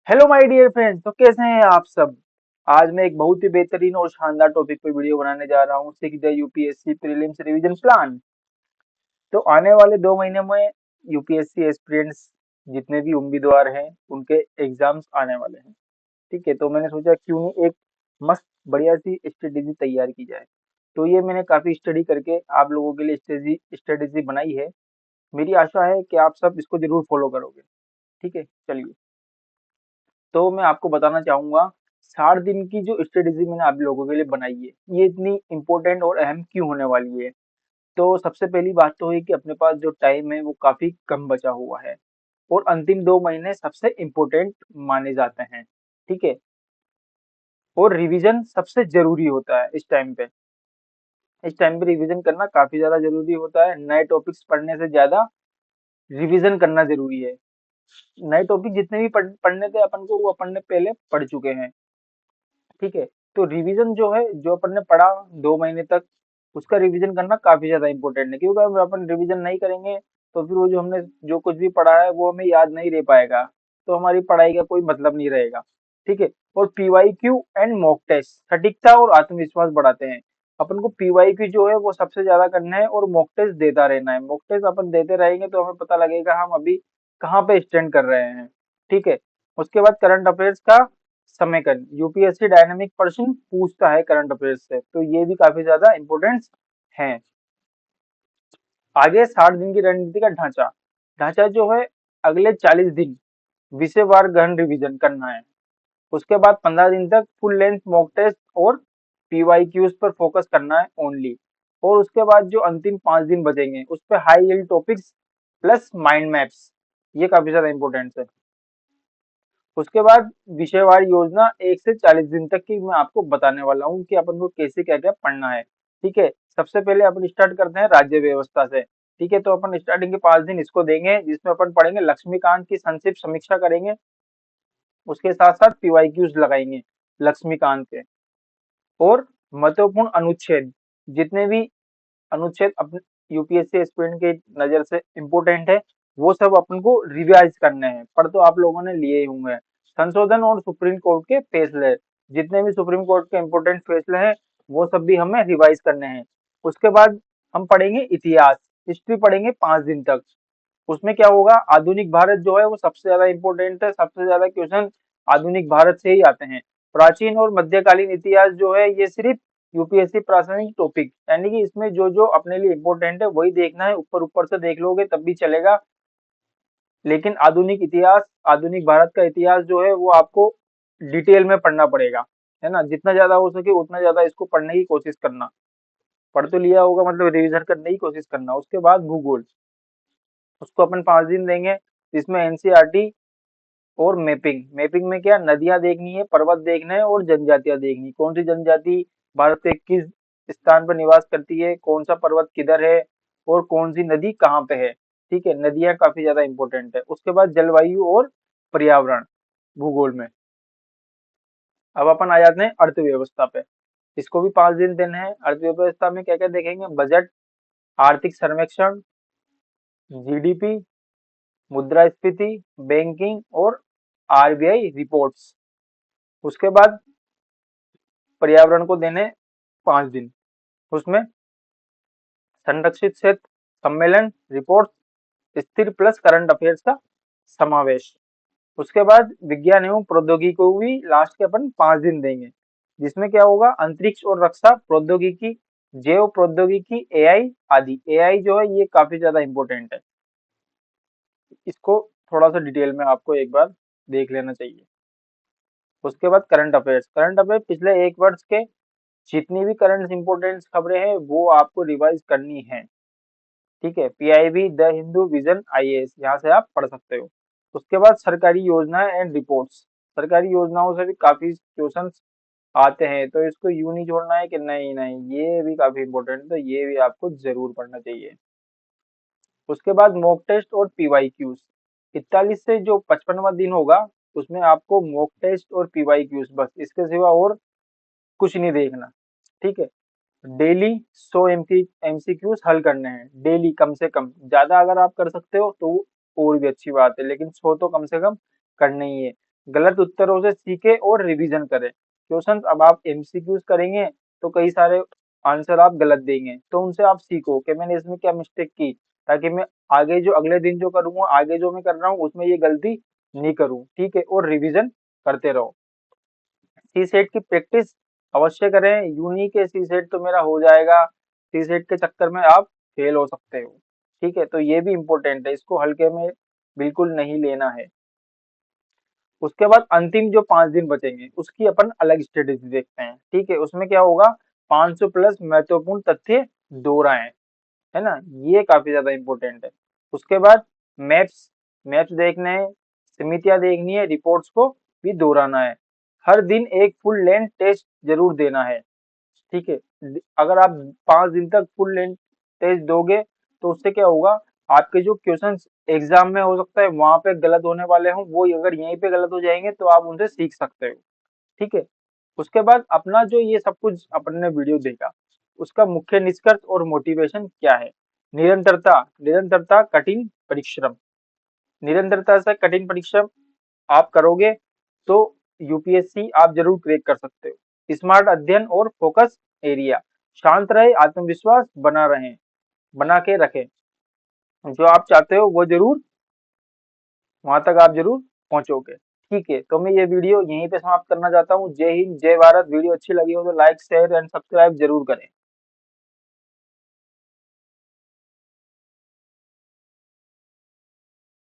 Hello my dear friends. तो कैसे हैं आप सब। आज मैं एक बहुत ही बेहतरीन और शानदार टॉपिक पर वीडियो बनाने जा रहा हूँ, सीख the UPSC prelims revision plan. तो आने वाले 2 महीने में यूपीएससी एस्पिरेंट्स जितने भी उम्मीदवार हैं उनके एग्जाम्स आने वाले हैं। ठीक है, तो मैंने सोचा क्यों नहीं एक मस्त बढ़िया सी स्ट्रेटेजी तैयार की जाए। तो ये मैंने काफी स्टडी करके आप लोगों के लिए स्ट्रेटेजी बनाई है। मेरी आशा है कि आप सब इसको जरूर फॉलो करोगे। ठीक है, चलिए। तो मैं आपको बताना चाहूंगा 60 दिन की जो स्ट्रेटेजी मैंने आप लोगों के लिए बनाई है, ये इतनी इंपॉर्टेंट और अहम क्यों होने वाली है। तो सबसे पहली बात तो है कि अपने पास जो टाइम है वो काफी कम बचा हुआ है और अंतिम 2 महीने सबसे इम्पोर्टेंट माने जाते हैं। ठीक है, और रिवीजन सबसे जरूरी होता है इस टाइम पे रिवीजन करना काफी ज्यादा जरूरी होता है। नए टॉपिक्स पढ़ने से ज्यादा रिवीजन करना जरूरी है। नए टॉपिक जितने भी पढ़ने थे अपन को वो अपन ने पहले पढ़ चुके हैं। ठीक है, तो रिवीजन जो है जो अपन ने पढ़ा 2 महीने तक, उसका रिवीजन करना काफी ज्यादा इंपॉर्टेंट है, क्योंकि अगर अपन रिवीजन नहीं करेंगे तो फिर वो जो हमने जो कुछ भी पढ़ा है वो हमें याद नहीं रह पाएगा। तो हमारी पढ़ाई का कोई मतलब नहीं रहेगा। ठीक है, और पीवाईक्यू एंड मॉक टेस्ट सटीकता और आत्मविश्वास बढ़ाते हैं। अपन को पीवाईक्यू जो है वो सबसे ज्यादा करना है और मॉक टेस्ट देता रहना है। मॉक टेस्ट अपन देते रहेंगे तो हमें पता लगेगा हम अभी कहाँ पे स्टैंड कर रहे हैं। ठीक है, उसके बाद करंट अफेयर्स का समेकन, यूपीएससी डायनामिक पर्सन पूछता है करंट अफेयर्स से, तो ये भी काफी ज्यादा इंपॉर्टेंस है। आगे 60 दिन की रणनीति का ढांचा। ढांचा जो है अगले 40 दिन विषयवार गहन रिवीजन करना है। उसके बाद 15 दिन तक फुल लेंथ मॉक टेस्ट और पीवाईक्यूज पर फोकस करना है ओनली। और उसके बाद जो अंतिम 5 दिन बचेंगे उस पर high yield topics plus mind maps, ये काफी ज्यादा इंपॉर्टेंट है। उसके बाद विषयवार योजना 1 से 40 दिन तक की मैं आपको बताने वाला हूँ कि अपन को कैसे क्या क्या पढ़ना है। ठीक है, सबसे पहले अपन स्टार्ट करते हैं राज्य व्यवस्था से। ठीक है, तो अपन स्टार्टिंग के 5 दिन इसको देंगे जिसमें अपन पढ़ेंगे लक्ष्मीकांत की संक्षिप्त समीक्षा करेंगे। उसके साथ साथ पीवाईक्यूज लगाएंगे लक्ष्मीकांत के। और महत्वपूर्ण अनुच्छेद, जितने भी अनुच्छेद अपने यूपीएससी एस्पिरेंट के नजर से इम्पोर्टेंट है वो सब अपन को रिवाइज करने हैं। पर तो आप लोगों ने लिए ही होंगे। संशोधन और सुप्रीम कोर्ट के फैसले, जितने भी सुप्रीम कोर्ट के इम्पोर्टेंट फैसले हैं वो सब भी हमें रिवाइज करने हैं। उसके बाद हम पढ़ेंगे इतिहास, हिस्ट्री पढ़ेंगे 5 दिन तक। उसमें क्या होगा, आधुनिक भारत जो है वो सबसे ज्यादा इम्पोर्टेंट है, सबसे ज्यादा क्वेश्चन आधुनिक भारत से ही आते हैं। प्राचीन और मध्यकालीन इतिहास जो है ये सिर्फ यूपीएससी प्रासंगिक टॉपिक, यानी कि इसमें जो जो अपने लिए इम्पोर्टेंट है वही देखना है। ऊपर ऊपर से देख लोगे तब भी चलेगा, लेकिन आधुनिक इतिहास, आधुनिक भारत का इतिहास जो है वो आपको डिटेल में पढ़ना पड़ेगा। है ना, जितना ज्यादा हो सके उतना ज्यादा इसको पढ़ने की कोशिश करना। पढ़ तो लिया होगा मतलब रिवीजन करने की कोशिश करना। उसके बाद भूगोल, उसको अपन 5 दिन देंगे जिसमें एनसीईआरटी और मैपिंग। मैपिंग में क्या, नदियां देखनी है, पर्वत देखना है और जनजातियां देखनी, कौन सी जनजाति भारत के किस स्थान पर निवास करती है, कौन सा पर्वत किधर है और कौन सी नदी कहाँ पे है। ठीक है, नदियां काफी ज्यादा इंपॉर्टेंट है। उसके बाद जलवायु और पर्यावरण भूगोल में। अब अपन आ जाते हैं अर्थव्यवस्था पे। इसको भी 5 दिन देने हैं। अर्थव्यवस्था में क्या क्या देखेंगे, बजट, आर्थिक सर्वेक्षण, जीडीपी, मुद्रास्फीति, बैंकिंग और आरबीआई रिपोर्ट्स। उसके बाद पर्यावरण को देने 5 दिन। उसमें संरक्षित क्षेत्र, सम्मेलन, रिपोर्ट, स्थिर प्लस करंट अफेयर्स का समावेश। उसके बाद विज्ञान एवं प्रौद्योगिकी को भी लास्ट के अपन 5 दिन देंगे, जिसमें क्या होगा, अंतरिक्ष और रक्षा प्रौद्योगिकी, जैव प्रौद्योगिकी, एआई आदि। एआई जो है ये काफी ज्यादा इंपॉर्टेंट है, इसको थोड़ा सा डिटेल में आपको एक बार देख लेना चाहिए। उसके बाद करंट अफेयर्स, करंट अफेयर पिछले 1 वर्ष के जितनी भी करंट इंपोर्टेंट खबरें हैं वो आपको रिवाइज करनी है। ठीक है, PIB, the Hindu, vision, IAS, यहाँ से आप पढ़ सकते हो। उसके बाद सरकारी योजनाएं एंड रिपोर्ट्स, सरकारी योजनाओं से भी काफी क्वेश्चन आते हैं, तो इसको यूं नहीं छोड़ना है कि नहीं नहीं ये भी काफी इंपॉर्टेंट है, तो ये भी आपको जरूर पढ़ना चाहिए। उसके बाद मॉक टेस्ट और पीवाईक्यूज, 41 से जो 55वां दिन होगा उसमें आपको मॉक टेस्ट और पीवाईक्यूज, बस इसके सिवा और कुछ नहीं देखना। ठीक है, डेली 100 एमसीक्यूज हल करने हैं डेली, कम से कम। ज्यादा अगर आप कर सकते हो तो और भी अच्छी बात है, लेकिन 100 तो कम से कम करने ही है। गलत उत्तरों से सीखे और रिवीजन करें। क्वेश्चंस अब आप एमसीक्यूज करेंगे तो कई सारे आंसर आप गलत देंगे, तो उनसे आप सीखो कि मैंने इसमें क्या मिस्टेक की, ताकि मैं आगे जो अगले दिन जो करूंगा, आगे जो मैं कर रहा हूँ उसमें ये गलती नहीं करूँ। ठीक है, और रिवीजन करते रहो। सी सेट की प्रैक्टिस अवश्य करें, यूं नहीं कि सी सेट तो मेरा हो जाएगा, सी सेट के चक्कर में आप फेल हो सकते हो। ठीक है, तो ये भी इम्पोर्टेंट है, इसको हल्के में बिल्कुल नहीं लेना है। उसके बाद अंतिम जो 5 दिन बचेंगे उसकी अपन अलग स्ट्रेटेजी देखते हैं। ठीक है, उसमें क्या होगा, 500 प्लस महत्वपूर्ण तथ्य दोहराएं, है ना, ये काफी ज्यादा इम्पोर्टेंट है। उसके बाद मैप्स मैप्स देखने हैं, समितियां देखनी है, रिपोर्ट्स को भी दोहराना है। हर दिन एक फुल लेंथ टेस्ट जरूर देना है। ठीक है, अगर आप 5 दिन तक फुल लेंथ टेस्ट दोगे तो उससे क्या होगा, आपके जो क्वेश्चंस एग्जाम में हो सकता है वहां पे गलत होने वाले हों, वो अगर यहीं पे गलत हो जाएंगे तो आप उनसे सीख सकते हो। ठीक है, उसके बाद अपना जो ये सब कुछ अपन ने वीडियो देखा, उसका मुख्य निष्कर्ष और मोटिवेशन क्या है। निरंतरता, निरंतरता कठिन परिश्रम, निरंतरता से कठिन परिश्रम आप करोगे तो यूपीएससी आप जरूर क्रैक कर सकते हो। स्मार्ट अध्ययन और फोकस एरिया, शांत रहे, आत्मविश्वास बना के रखें, जो आप चाहते हो वो जरूर, वहां तक आप जरूर पहुंचोगे। ठीक है, तो मैं ये वीडियो यहीं पे समाप्त करना चाहता हूँ। जय हिंद, जय भारत। वीडियो अच्छी लगी हो तो लाइक शेयर एंड सब्सक्राइब जरूर करें।